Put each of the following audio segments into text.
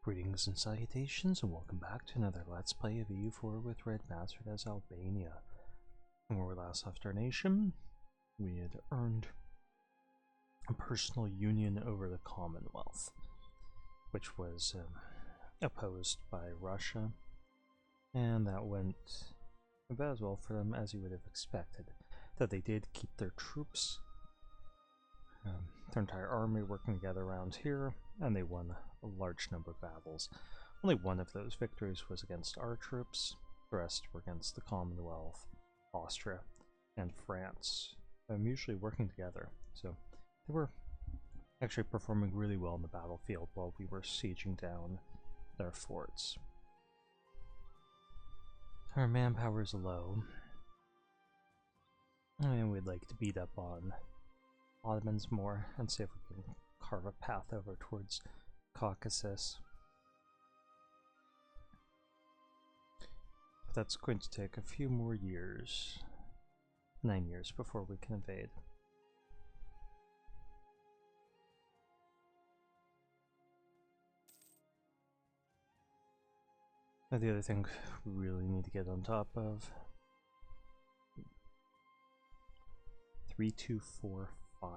Greetings and salutations, and welcome back to another Let's Play of EU4 with RedBstrd as Albania. And where we last left our nation, we had earned a personal union over the Commonwealth, which was opposed by Russia, and that went about as well for them as you would have expected. That they did keep their troops, their entire army working together around here, and they won a large number of battles. Only one of those victories was against our troops. The rest were against the Commonwealth, Austria, and France. Usually working together, so they were actually performing really well in the battlefield while we were sieging down their forts. Our manpower is low, and we'd like to beat up on Ottomans more and see if we can carve a path over towards Caucasus. But that's going to take a few more years, 9 years, before we can invade. Now the other thing we really need to get on top of, 3245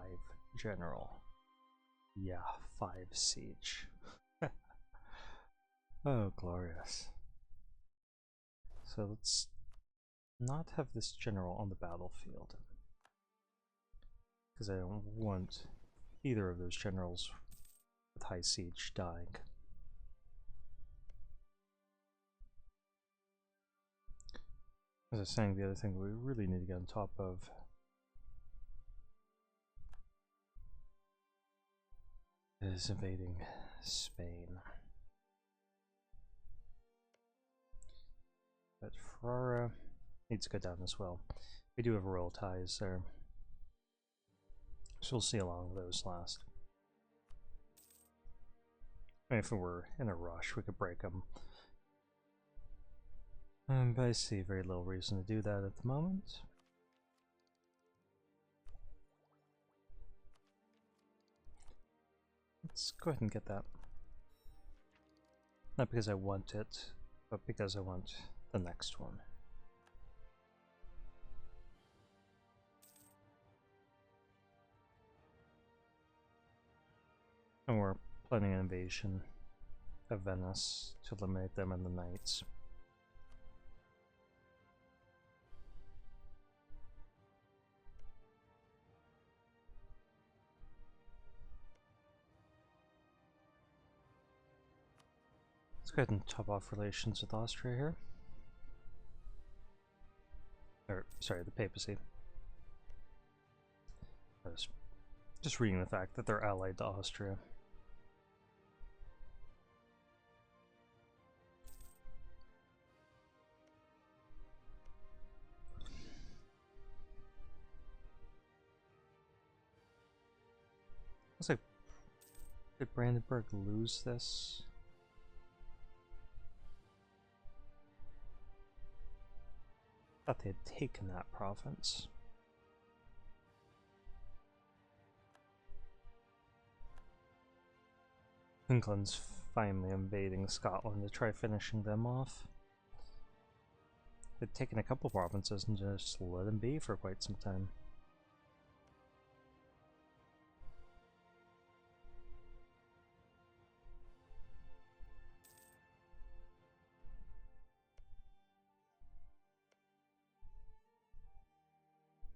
general. Yeah, 5 siege. Oh, glorious. So let's not have this general on the battlefield, because I don't want either of those generals with high siege dying. As I was saying, the other thing we really need to get on top of is invading Spain. But Ferrara needs to go down as well. We do have royal ties there, so we'll see how long those last. I mean, if we were in a rush, we could break them. But I see very little reason to do that at the moment. Let's go ahead and get that. Not because I want it, but because I want the next one. And we're planning an invasion of Venice to eliminate them and the Knights. Let's go ahead and top off relations with Austria here. Or, sorry, the papacy. I was just reading the fact that they're allied to Austria. I was like, did Brandenburg lose this? I thought they had taken that province. England's finally invading Scotland to try finishing them off. They'd taken a couple provinces and just let them be for quite some time.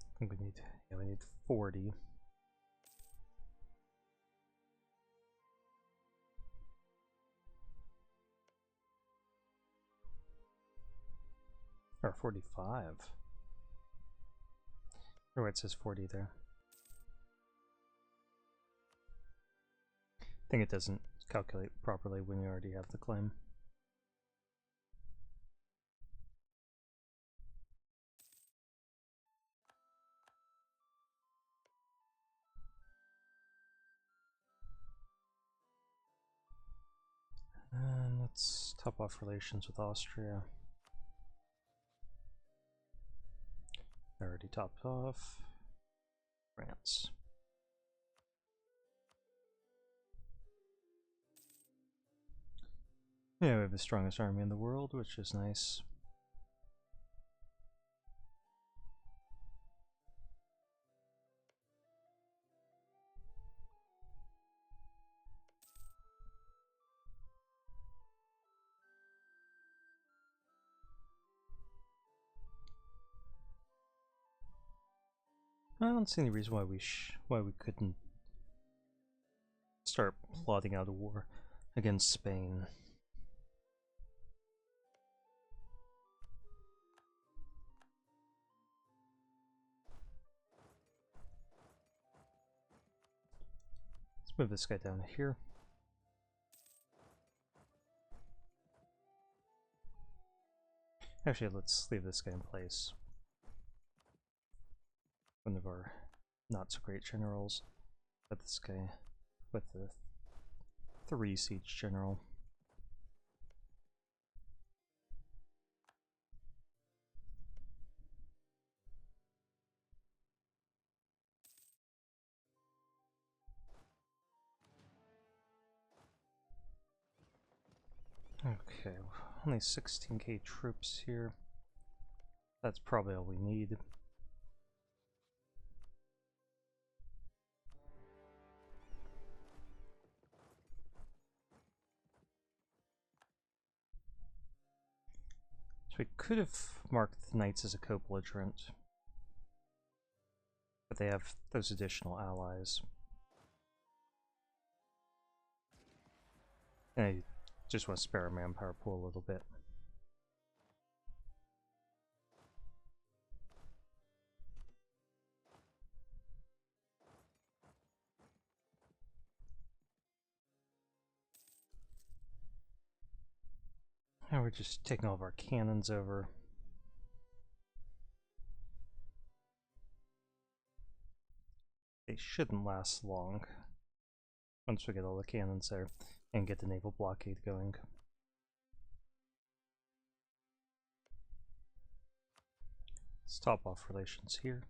I think we need 40. Or 45. Oh, it says 40 there. I think it doesn't calculate properly when you already have the claim. And let's top off relations with Austria. Already topped off. France. Yeah, we have the strongest army in the world, which is nice. I don't see any reason why we couldn't start plotting out a war against Spain. Let's move this guy down here. Actually, let's leave this guy in place. One of our not so great generals. But this guy with the 3 siege general. Okay, only 16k troops here. That's probably all we need. So we could have marked the knights as a co-belligerent, but they have those additional allies. And I just want to spare our manpower pool a little bit. Now we're just taking all of our cannons over. They shouldn't last long once we get all the cannons there and get the naval blockade going. Let's top off relations here.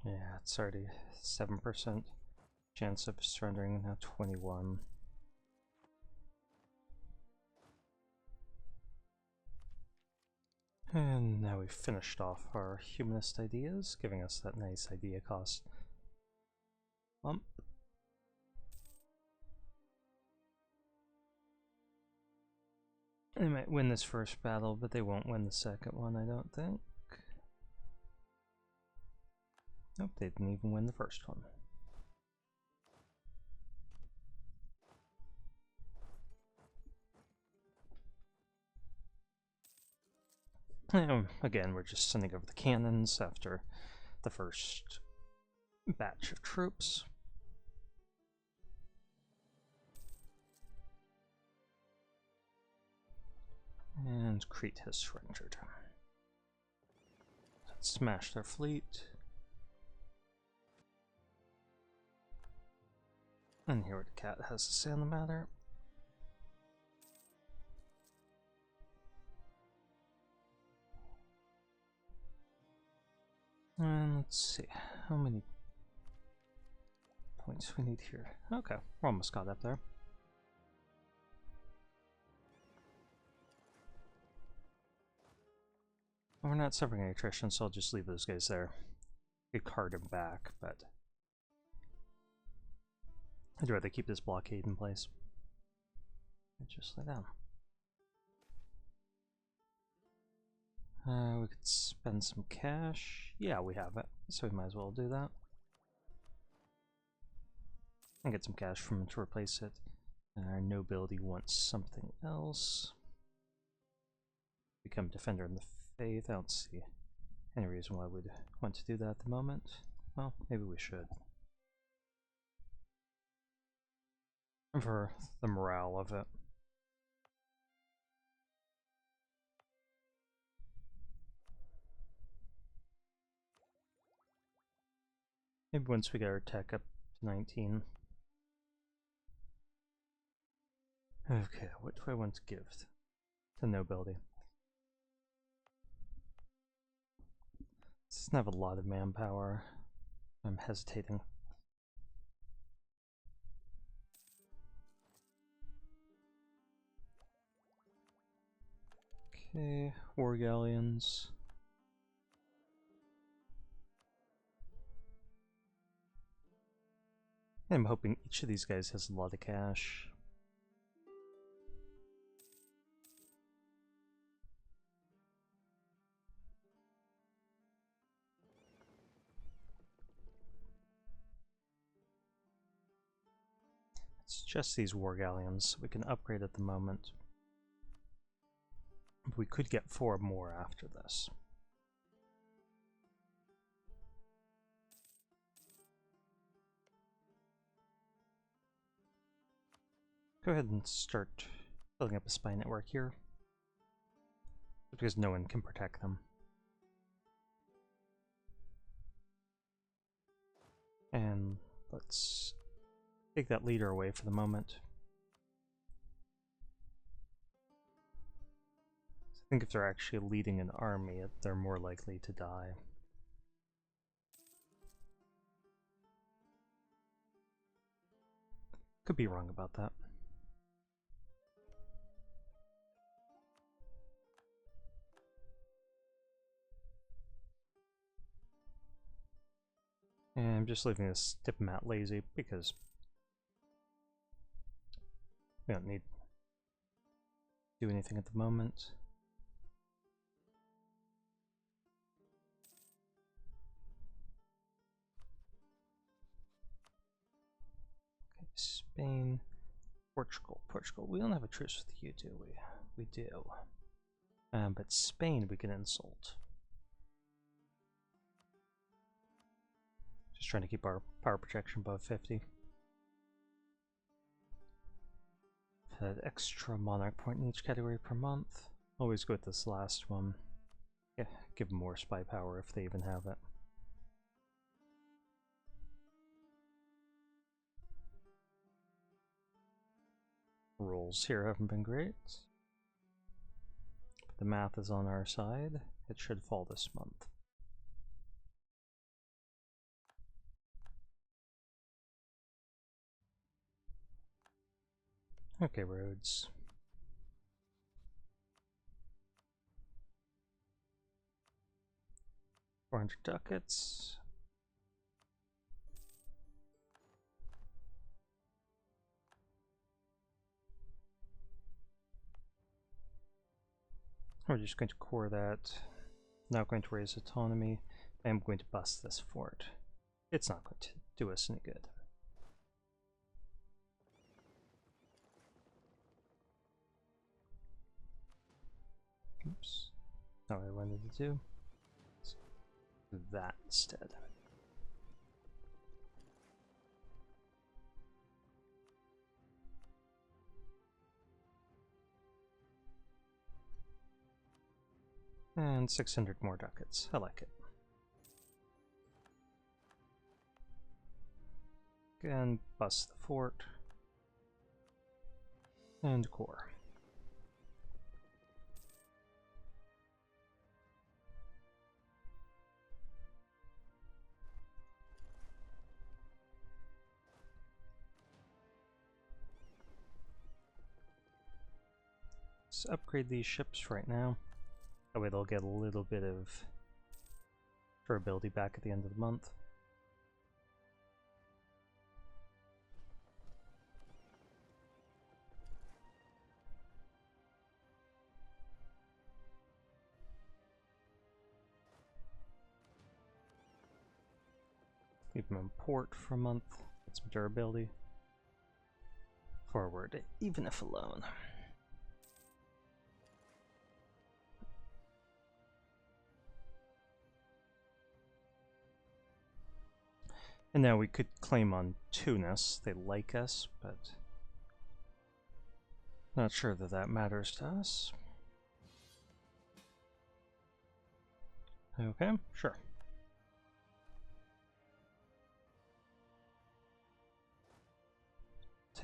Yeah, it's already 7% chance of surrendering, now 21. And now we've finished off our humanist ideas, giving us that nice idea cost bump. They might win this first battle, but they won't win the second one, I don't think. Nope, they didn't even win the first one. Again, we're just sending over the cannons after the first batch of troops. And Crete has surrendered. Let's smash their fleet. And hear what the cat has to say on the matter. And let's see, how many points we need here. Okay, we're almost caught up there. We're not suffering any attrition, so I'll just leave those guys there. Could card them back, but I'd rather keep this blockade in place. And just lay down. We could spend some cash. Yeah, we have it, so we might as well do that. And get some cash from it to replace it. Our nobility wants something else. Become Defender in the Faith. I don't see any reason why we'd want to do that at the moment. Well, maybe we should. For the morale of it. Maybe once we get our tech up to 19. Okay, what do I want to give to nobility? This doesn't have a lot of manpower. I'm hesitating. Okay, war galleons. I'm hoping each of these guys has a lot of cash. It's just these war galleons we can upgrade at the moment. We could get 4 more after this. Go ahead and start building up a spy network here, because no one can protect them. And let's take that leader away for the moment. I think if they're actually leading an army, they're more likely to die. Could be wrong about that. And I'm just leaving this diplomat lazy because we don't need to do anything at the moment. Okay, Spain, Portugal. Portugal, we don't have a truce with you, do we? We do. But Spain we can insult. Just trying to keep our power projection above 50. Had extra monarch point in each category per month. Always go with this last one. Yeah, give them more spy power if they even have it. Rolls here haven't been great. But the math is on our side. It should fall this month. Okay, roads. $400 ducats. We're just going to core that. Not going to raise autonomy. I am going to bust this fort. It's not going to do us any good. Oops. Not what I wanted to do. Let's do that instead. And 600 more ducats. I like it. Again, bust the fort. And core. Let's upgrade these ships right now. That way they'll get a little bit of durability back at the end of the month. Leave them in port for a month. Get some durability. Forward, even if alone. And now we could claim on Tunis. They like us, but not sure that that matters to us. Okay, sure.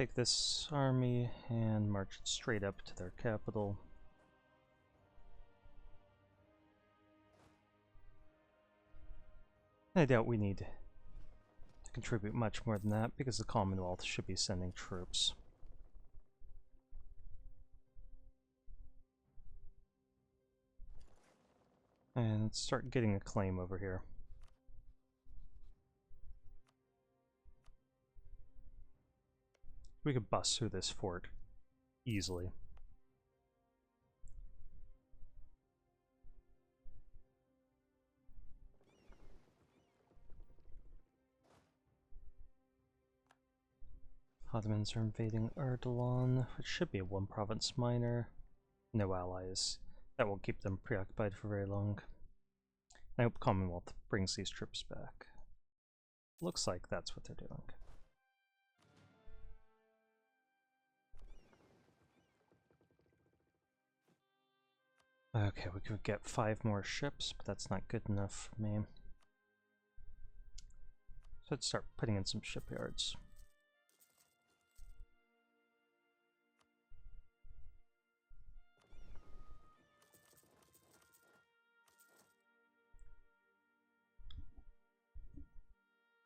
take this army and march it straight up to their capital. I doubt we need to contribute much more than that because the Commonwealth should be sending troops. And start getting a claim over here. We could bust through this fort easily. Ottomans are invading Ardalan, which should be a one-province minor. No allies. That won't keep them preoccupied for very long. I hope Commonwealth brings these troops back. Looks like that's what they're doing. Okay, we could get 5 more ships, but that's not good enough for me. So let's start putting in some shipyards.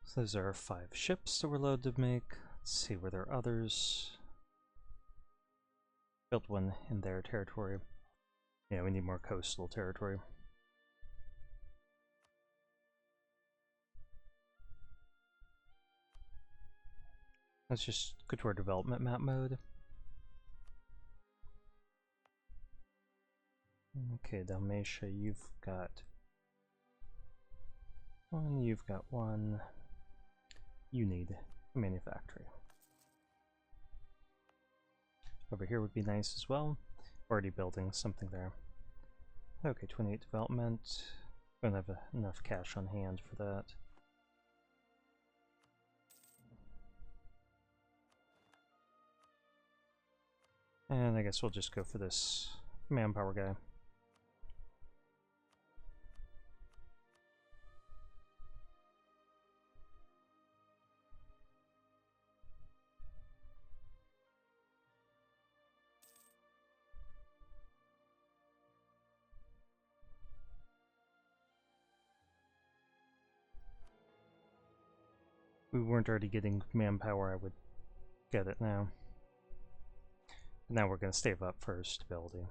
So those are 5 ships that we're loaded to make. Let's see where there are others. Built one in their territory. Yeah, we need more coastal territory. Let's just go to our development map mode. Okay, Dalmatia, you've got 1, you've got 1. You need a manufactory. Over here would be nice as well. Already building something there. Okay, 28 development. Don't have enough cash on hand for that. And I guess we'll just go for this manpower guy. If we weren't already getting manpower, I would get it now. But now we're going to save up for stability.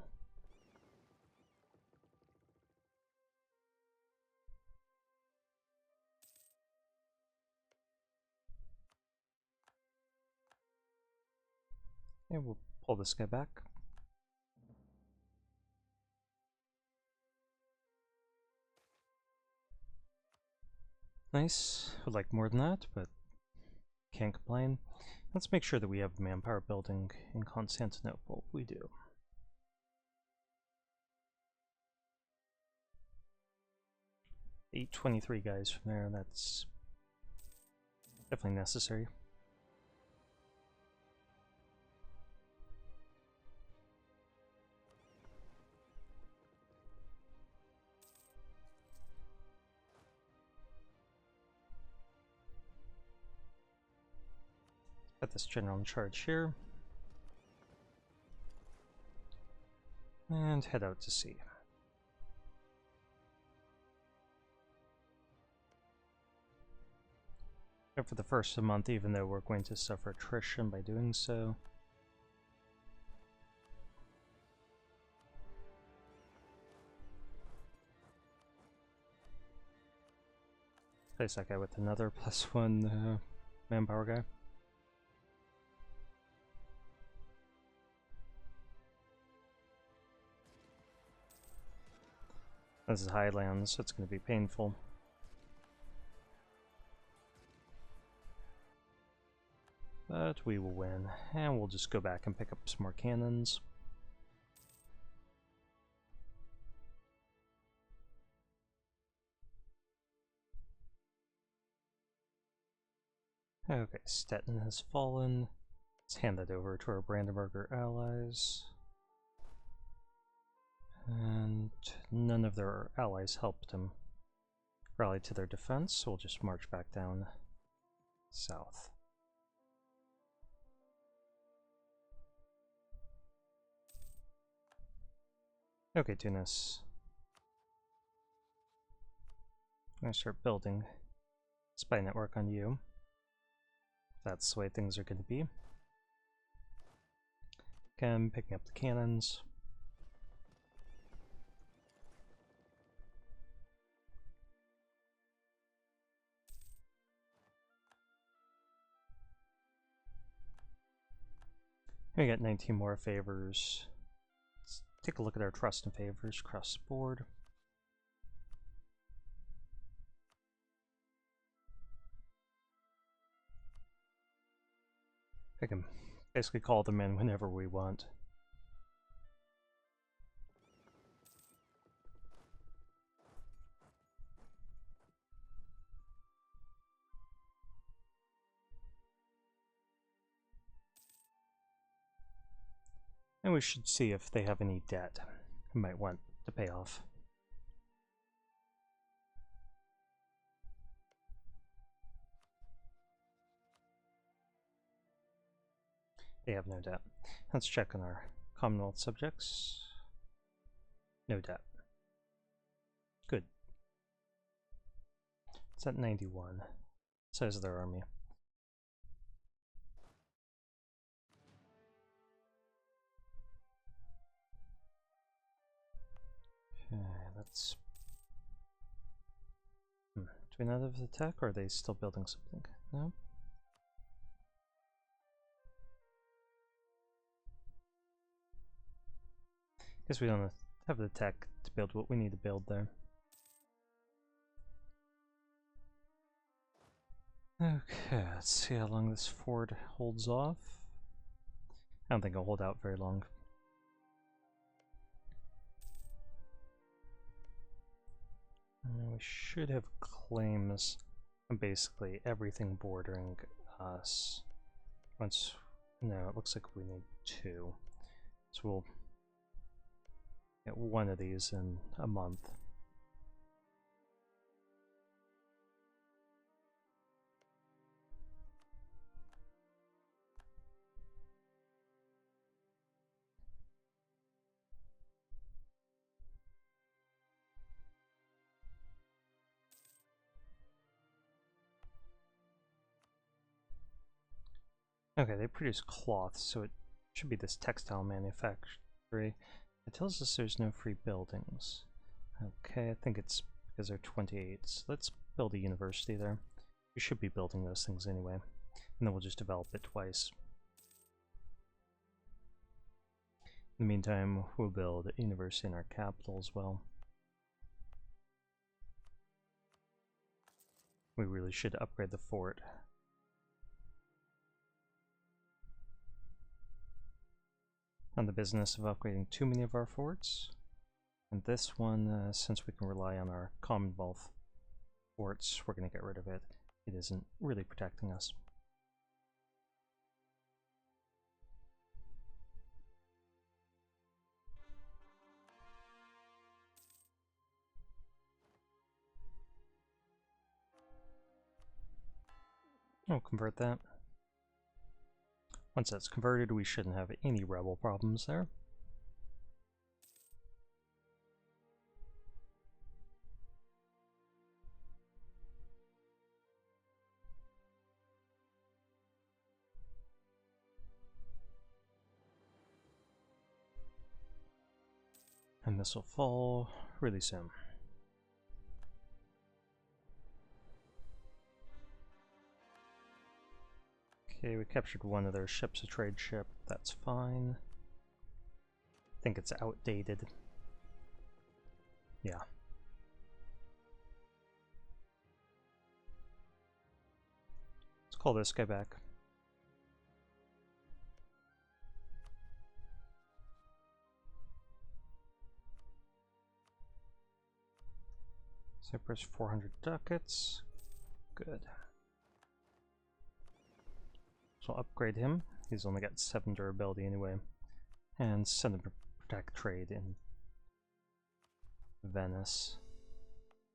And we'll pull this guy back. Nice. Would like more than that, but can't complain. Let's make sure that we have manpower building in Constantinople. We do. $823 guys from there, that's definitely necessary. Got this general in charge here. And head out to sea. And for the first of the month, even though we're going to suffer attrition by doing so. Place that guy with another +1 manpower guy. This is Highlands, so it's going to be painful. But we will win, and we'll just go back and pick up some more cannons. Okay, Stettin has fallen. Let's hand that over to our Brandenburger allies. And none of their allies helped him rally to their defense, so we'll just march back down south. Okay, Tunis. I'm gonna start building spy network on you. That's the way things are gonna be. Again, picking up the cannons. We got 19 more favors. Let's take a look at our trust and favors across the board. I can basically call them in whenever we want. And we should see if they have any debt we might want to pay off. They have no debt. Let's check on our Commonwealth subjects. No debt. Good. It's at 91. Size of their army. Okay, let's... Do we not have the tech, or are they still building something? No? Guess we don't have the tech to build what we need to build there. Okay, let's see how long this fort holds off. I don't think it'll hold out very long. We should have claims on basically everything bordering us. Once, no, it looks like we need 2. So we'll get 1 of these in a month. Okay, they produce cloth, so it should be this textile manufactory. It tells us there's no free buildings. Okay, I think it's because they're 28. So let's build a university there. We should be building those things anyway. And then we'll just develop it twice. In the meantime, we'll build a university in our capital as well. We really should upgrade the fort. On the business of upgrading too many of our forts. And this one, since we can rely on our Commonwealth forts, we're going to get rid of it. It isn't really protecting us. I'll convert that. Once that's converted, we shouldn't have any rebel problems there. And this will fall really soon. Okay, we captured 1 of their ships, a trade ship. That's fine. I think it's outdated. Yeah. Let's call this guy back. Cyprus 400 ducats. Good. So I'll upgrade him. He's only got 7 durability anyway. And send him to protect trade in Venice.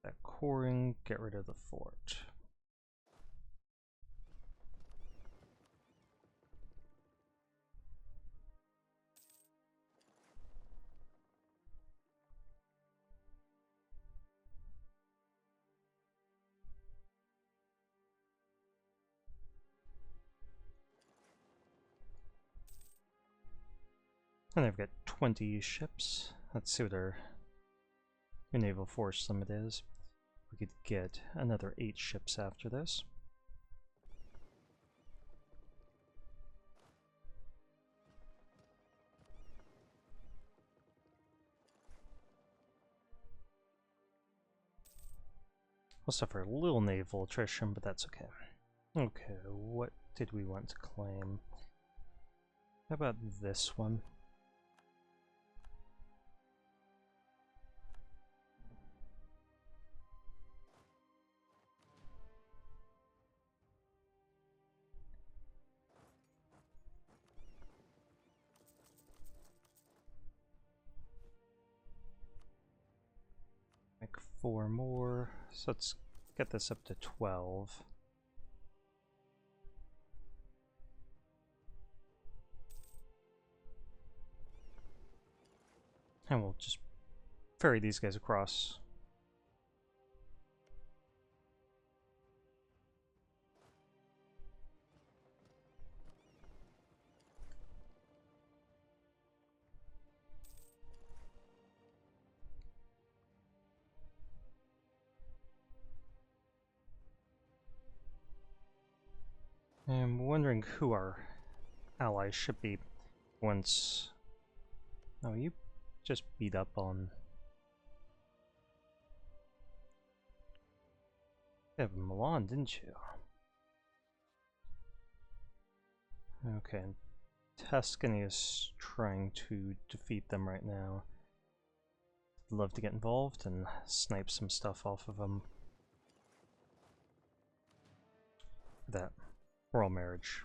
That coring, get rid of the fort. And I've got 20 ships. Let's see what our naval force limit is. We could get another 8 ships after this. We'll suffer a little naval attrition, but that's okay. Okay, what did we want to claim? How about this one? Like 4 more, so let's get this up to 12. And we'll just ferry these guys across. I'm wondering who our allies should be once... Oh, you just beat up on... You have Milan, didn't you? Okay, Tuscany is trying to defeat them right now. I'd love to get involved and snipe some stuff off of them. That royal marriage.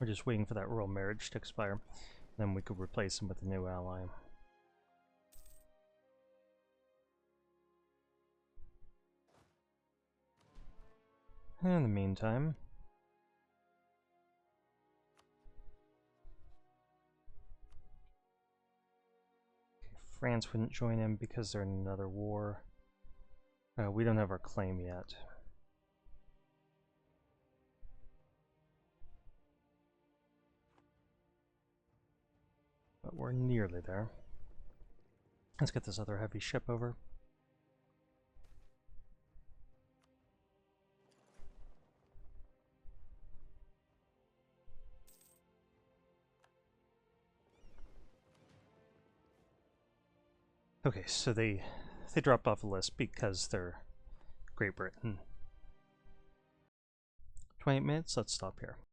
We're just waiting for that royal marriage to expire. Then we could replace him with a new ally. In the meantime, France wouldn't join in because they're in another war. We don't have our claim yet. But we're nearly there. Let's get this other heavy ship over. Okay, so they dropped off the list because they're Great Britain. 28 minutes, let's stop here.